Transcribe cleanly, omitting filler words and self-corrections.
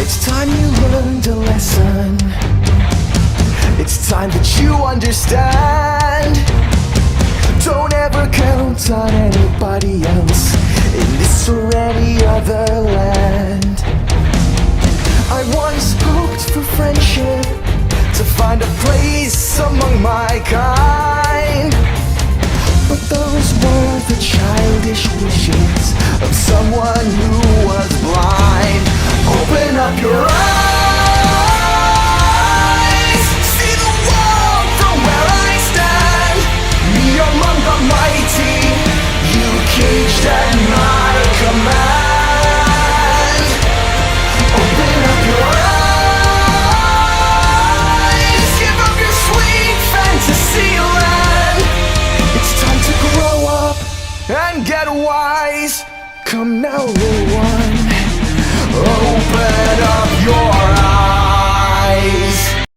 It's time you learned a lesson. It's time that you understand. Don't ever count on anybody else in this or any other land. I once hoped for friendship, to find a place among my kind, but those were the childish wishes of someone who was blind. Open up your eyes, see the world from where I stand. Me among the mighty, you caged at my command. Open up your eyes, give up your sweet fantasy land. It's time to grow up and get wise. Come now, little one, open up your eyes.